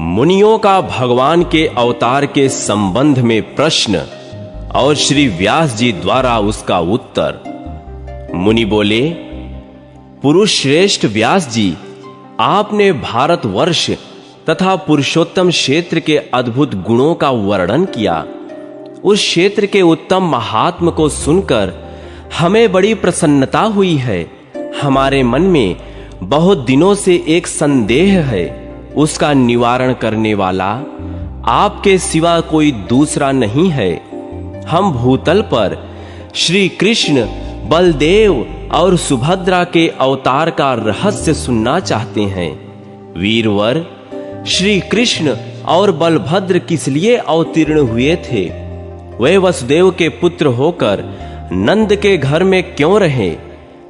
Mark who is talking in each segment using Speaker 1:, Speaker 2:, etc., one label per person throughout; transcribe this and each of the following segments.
Speaker 1: मुनियों का भगवान के अवतार के संबंध में प्रश्न और श्री व्यास जी द्वारा उसका उत्तर। मुनि बोले, पुरुष श्रेष्ठ व्यास जी, आपने भारतवर्ष तथा पुरुषोत्तम क्षेत्र के अद्भुत गुणों का वर्णन किया। उस क्षेत्र के उत्तम महात्म को सुनकर हमें बड़ी प्रसन्नता हुई है। हमारे मन में बहुत दिनों से एक संदेह है, उसका निवारण करने वाला आपके सिवा कोई दूसरा नहीं है। हम भूतल पर श्री कृष्ण, बलदेव और सुभद्रा के अवतार का रहस्य सुनना चाहते हैं। वीरवर, श्री कृष्ण और बलभद्र किस लिए अवतीर्ण हुए थे? वे वसुदेव के पुत्र होकर नंद के घर में क्यों रहे?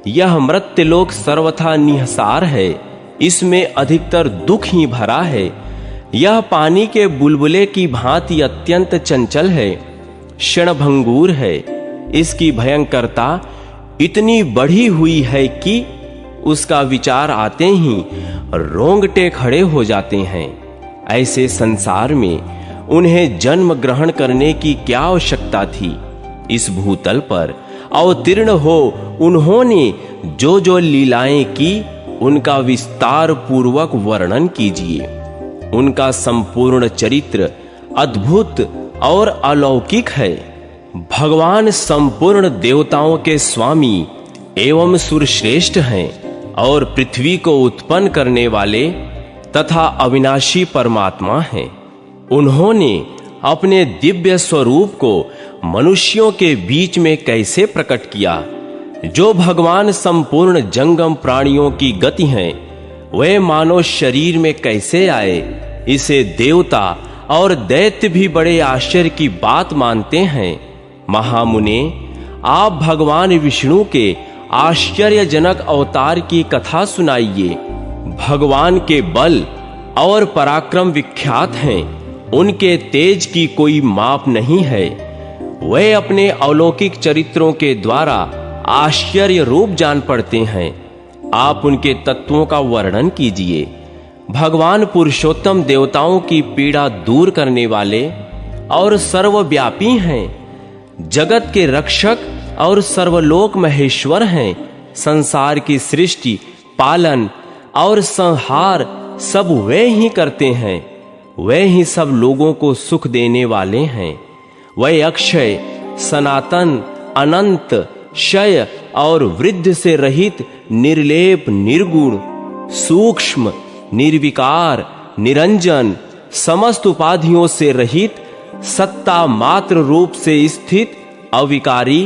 Speaker 1: यह मृत्यलोक सर्वथा निहसार है, इसमें अधिकतर दुख ही भरा है। यह पानी के बुलबुले की भांति अत्यंत चंचल है, क्षणभंगुर है। इसकी भयंकरता इतनी बढ़ी हुई है कि उसका विचार आते ही रोंगटे खड़े हो जाते हैं। ऐसे संसार में उन्हें जन्म ग्रहण करने की क्या आवश्यकता थी? इस भूतल पर अवतीर्ण हो उन्होंने जो जो लीलाएं की, उनका विस्तार पूर्वक वर्णन कीजिए। उनका संपूर्ण चरित्र अद्भुत और अलौकिक है। भगवान संपूर्ण देवताओं के स्वामी एवं सुरश्रेष्ठ हैं और पृथ्वी को उत्पन्न करने वाले तथा अविनाशी परमात्मा हैं। उन्होंने अपने दिव्य स्वरूप को मनुष्यों के बीच में कैसे प्रकट किया? जो भगवान संपूर्ण जंगम प्राणियों की गति हैं, वे मानव शरीर में कैसे आए? इसे देवता और दैत्य भी बड़े आश्चर्य की बात मानते हैं। महामुने, आप भगवान विष्णु के आश्चर्यजनक अवतार की कथा सुनाइए। भगवान के बल और पराक्रम विख्यात हैं, उनके तेज की कोई माप नहीं है। वे अपने अलौकिक चरित्रों के द्वारा आश्चर्य रूप जान पड़ते हैं। आप उनके तत्वों का वर्णन कीजिए। भगवान पुरुषोत्तम देवताओं की पीड़ा दूर करने वाले और सर्वव्यापी हैं, जगत के रक्षक और सर्वलोक महेश्वर हैं। संसार की सृष्टि, पालन और संहार सब वे ही करते हैं। वे ही सब लोगों को सुख देने वाले हैं। वे अक्षय, सनातन, अनंत, क्षय और वृद्ध से रहित, निर्लेप, निर्गुण, सूक्ष्म, निर्विकार, निरंजन, समस्त उपाधियों से रहित, सत्ता मात्र रूप से स्थित, अविकारी,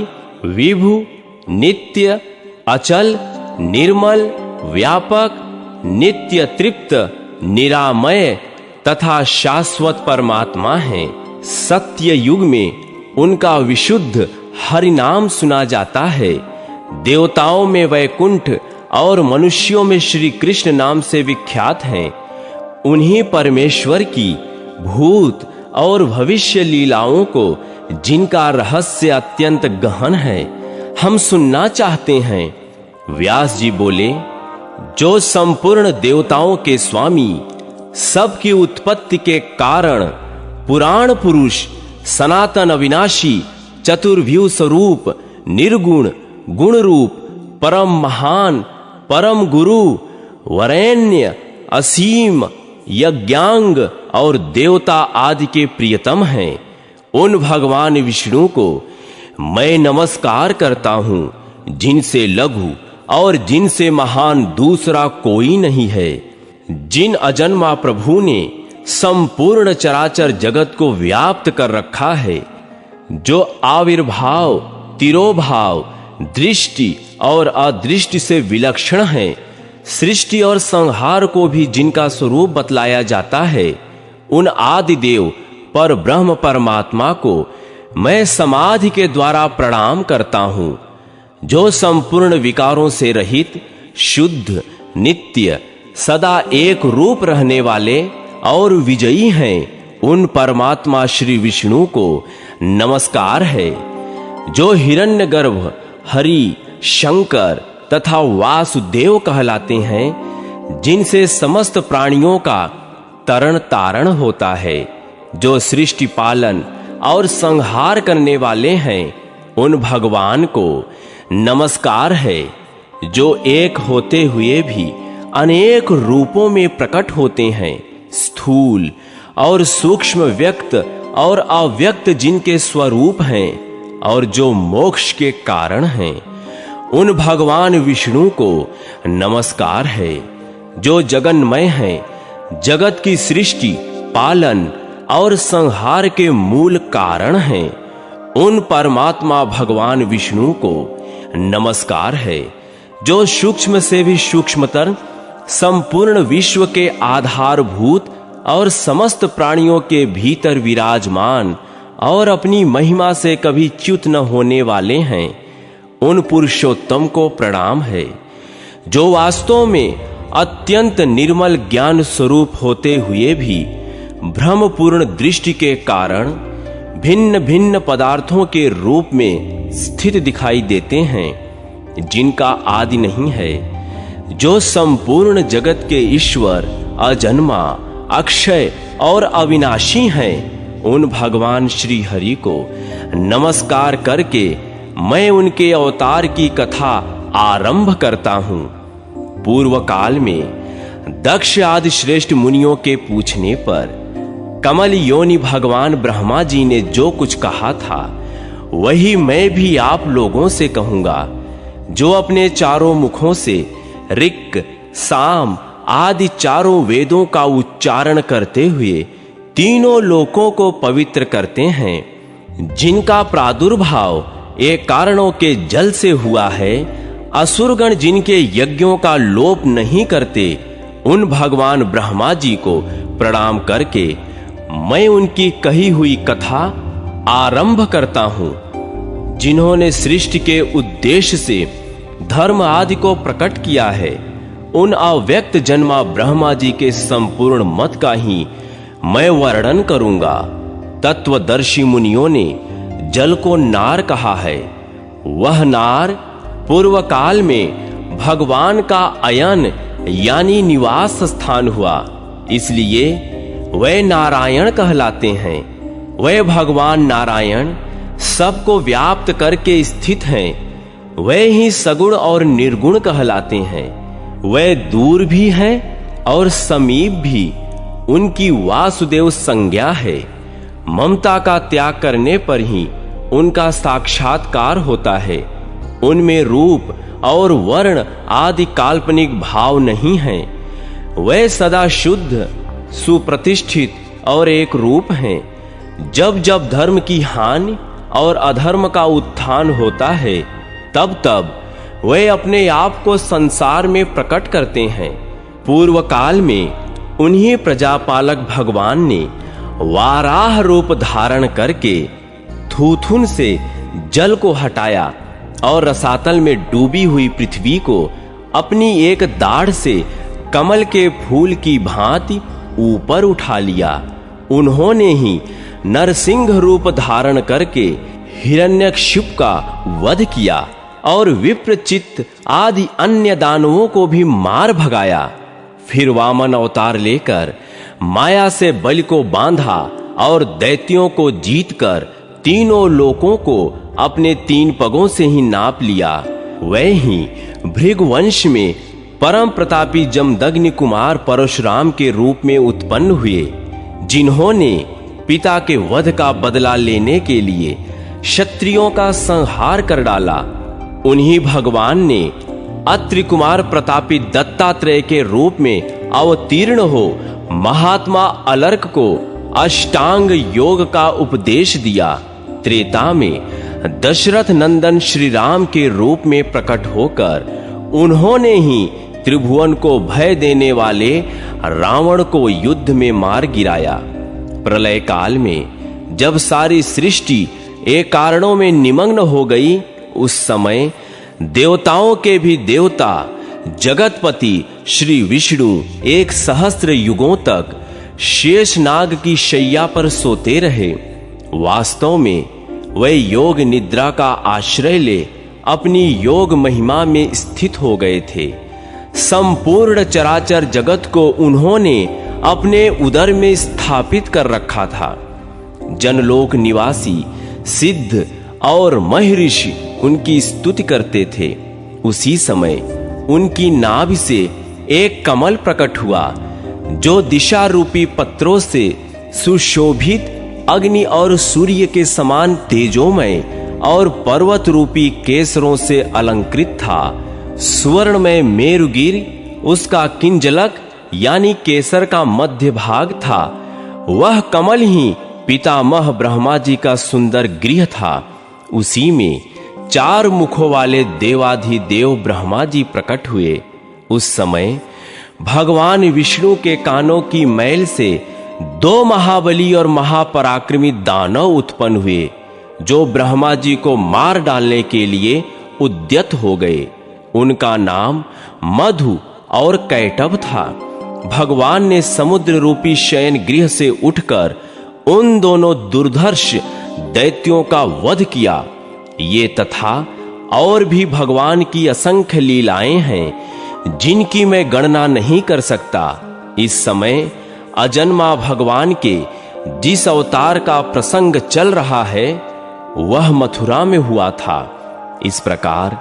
Speaker 1: विभु, नित्य, अचल, निर्मल, व्यापक, नित्य तृप्त, निरामय तथा शाश्वत परमात्मा हैं। सत्य युग में उनका विशुद्ध हरि नाम सुना जाता है। देवताओं में वैकुंठ और मनुष्यों में श्री कृष्ण नाम से विख्यात हैं। उन्हीं परमेश्वर की भूत और भविष्य लीलाओं को, जिनका रहस्य अत्यंत गहन है, हम सुनना चाहते हैं। व्यास जी बोले, जो संपूर्ण देवताओं के स्वामी, सबकी उत्पत्ति के कारण, पुराण पुरुष, सनातन अविनाशी, चतुर्भुज स्वरूप, निर्गुण, गुण रूप, परम महान, परम गुरु, वरेण्य, असीम, यज्ञांग और देवता आदि के प्रियतम हैं, उन भगवान विष्णु को मैं नमस्कार करता हूँ, जिनसे लघु और जिनसे महान दूसरा कोई नहीं है। जिन अजन्मा प्रभु ने संपूर्ण चराचर जगत को व्याप्त कर रखा है, जो आविर्भाव, तिरोभाव, दृष्टि और अदृष्टि से विलक्षण है, सृष्टि और संहार को भी जिनका स्वरूप बतलाया जाता है, उन आदि देव पर ब्रह्म परमात्मा को मैं समाधि के द्वारा प्रणाम करता हूँ। जो संपूर्ण विकारों से रहित, शुद्ध, नित्य, सदा एक रूप रहने वाले और विजयी हैं, उन परमात्मा श्री विष्णु को नमस्कार है। जो हिरण्यगर्भ, हरि, शंकर तथा वासुदेव कहलाते हैं, जिनसे समस्त प्राणियों का तरण तारण होता है। जो सृष्टि पालन और संहार करने वाले हैं, उन भगवान को नमस्कार है। जो एक होते हुए भी अनेक रूपों में प्रकट होते हैं, स्थूल और सूक्ष्म, व्यक्त और अव्यक्त जिनके स्वरूप हैं और जो मोक्ष के कारण हैं, उन भगवान विष्णु को नमस्कार है। जो जगन्मय हैं, जगत की सृष्टि, पालन और संहार के मूल कारण हैं, उन परमात्मा भगवान विष्णु को नमस्कार है। जो सूक्ष्म से भी सूक्ष्मतर, संपूर्ण विश्व के आधारभूत और समस्त प्राणियों के भीतर विराजमान और अपनी महिमा से कभी च्युत न होने वाले हैं, उन पुरुषोत्तम को प्रणाम है। जो वास्तव में अत्यंत निर्मल ज्ञान स्वरूप होते हुए भी भ्रमपूर्ण दृष्टि के कारण भिन्न भिन्न पदार्थों के रूप में स्थित दिखाई देते हैं, जिनका आदि नहीं है। जो संपूर्ण जगत के ईश्वर, अजन्मा, अक्षय और अविनाशी हैं, उन भगवान श्री हरि को नमस्कार करके मैं उनके अवतार की कथा आरंभ करता हूं। पूर्व काल में दक्ष आदि श्रेष्ठ मुनियों के पूछने पर कमल योनि भगवान ब्रह्मा जी ने जो कुछ कहा था, वही मैं भी आप लोगों से कहूंगा। जो अपने चारों मुखों से ऋक्, साम आदि चारों वेदों का उच्चारण करते हुए तीनों लोकों को पवित्र करते हैं, जिनका प्रादुर्भाव एक कारणों के जल से हुआ है, असुरगण जिनके यज्ञों का लोप नहीं करते, उन भगवान ब्रह्मा जी को प्रणाम करके मैं उनकी कही हुई कथा आरंभ करता हूं। जिन्होंने सृष्टि के उद्देश्य से धर्म आदि को प्रकट किया है, उन अव्यक्त जन्मा ब्रह्मा जी के संपूर्ण मत का ही मैं वर्णन करूंगा। तत्वदर्शी मुनियों ने जल को नार कहा है। वह नार पूर्व काल में भगवान का अयन यानी निवास स्थान हुआ, इसलिए वे नारायण कहलाते हैं। वे भगवान नारायण सबको व्याप्त करके स्थित हैं। वे ही सगुण और निर्गुण कहलाते हैं। वे दूर भी हैं और समीप भी। उनकी वासुदेव संज्ञा है। ममता का त्याग करने पर ही उनका साक्षात्कार होता है। उनमें रूप और वर्ण आदि काल्पनिक भाव नहीं है। वे सदा शुद्ध, सुप्रतिष्ठित और एक रूप हैं। जब जब धर्म की हानि और अधर्म का उत्थान होता है, तब तब वे अपने आप को संसार में प्रकट करते हैं। पूर्व काल में उन्हीं प्रजापालक भगवान ने वाराह रूप धारण करके थूथुन से जल को हटाया और रसातल में डूबी हुई पृथ्वी को अपनी एक दाढ़ से कमल के फूल की भांति ऊपर उठा लिया। उन्होंने ही नरसिंह रूप धारण करके हिरण्यकशिप का वध किया और विप्रचित्त आदि अन्य दानवों को भी मार भगाया। फिर वामन अवतार लेकर माया से बलि को बांधा और दैत्यों को जीतकर तीनों लोकों को अपने 3 पगों से ही नाप लिया। वह ही भृगुवंश में परम प्रतापी जमदग्नि कुमार परशुराम के रूप में उत्पन्न हुए, जिन्होंने पिता के वध का बदला लेने के लिए क्षत्रियों का संहार कर डाला। उन्हीं भगवान ने अत्रि कुमार प्रतापी दत्तात्रेय के रूप में अवतीर्ण हो महात्मा अलर्क को अष्टांग योग का उपदेश दिया। त्रेता में दशरथ नंदन श्री राम के रूप में प्रकट होकर उन्होंने ही त्रिभुवन को भय देने वाले रावण को युद्ध में मार गिराया। प्रलय काल में जब सारी सृष्टि एक कारणों में निमग्न हो गई, उस समय देवताओं के भी देवता जगतपति श्री विष्णु 1 सहस्त्र युगों तक शेषनाग की शैया पर सोते रहे। वास्तव में वे योग निद्रा का आश्रय ले अपनी योग महिमा में स्थित हो गए थे। संपूर्ण चराचर जगत को उन्होंने अपने उदर में स्थापित कर रखा था। जनलोक निवासी सिद्ध और महर्षि उनकी स्तुति करते थे। उसी समय उनकी नाभि से एक कमल प्रकट हुआ, जो दिशा रूपी पत्रों से सुशोभित, अग्नि और सूर्य के समान तेजोमय और पर्वत रूपी केसरों से अलंकृत था। सुवर्णमय मेरुगिर उसका किंजलक यानी केसर का मध्य भाग था। वह कमल ही पितामह ब्रह्मा जी का सुंदर गृह था। उसी में 4 मुखों वाले देवाधिदेव ब्रह्मा जी प्रकट हुए। उस समय भगवान विष्णु के कानों की मैल से 2 महाबली और महापराक्रमी दानव उत्पन्न हुए, जो ब्रह्मा जी को मार डालने के लिए उद्यत हो गए। उनका नाम मधु और कैटभ था। भगवान ने समुद्र रूपी शयन गृह से उठकर उन दोनों दुर्धर्ष दैत्यों का वध किया। ये तथा और भी भगवान की असंख्य लीलाएं हैं, जिनकी मैं गणना नहीं कर सकता। इस समय अजन्मा भगवान के जिस अवतार का प्रसंग चल रहा है, वह मथुरा में हुआ था। इस प्रकार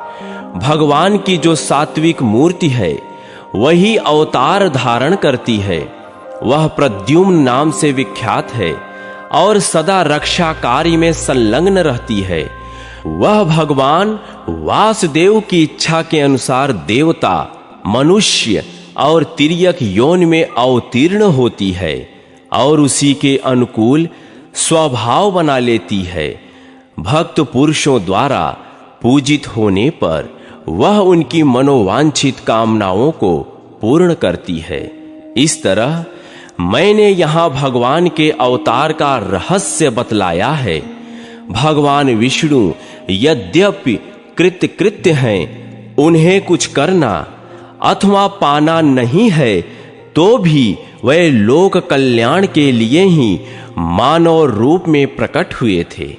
Speaker 1: भगवान की जो सात्विक मूर्ति है, वही अवतार धारण करती है। वह प्रद्युम्न नाम से विख्यात है और सदा रक्षा कार्य में संलग्न रहती है। वह भगवान वासुदेव की इच्छा के अनुसार देवता, मनुष्य और तिर्यक योनि में अवतीर्ण होती है और उसी के अनुकूल स्वभाव बना लेती है। भक्त पुरुषों द्वारा पूजित होने पर वह उनकी मनोवांछित कामनाओं को पूर्ण करती है। इस तरह मैंने यहां भगवान के अवतार का रहस्य बतलाया है। भगवान विष्णु यद्यपि कृत्य हैं, उन्हें कुछ करना अथवा पाना नहीं है, तो भी वे लोक कल्याण के लिए ही मानव रूप में प्रकट हुए थे।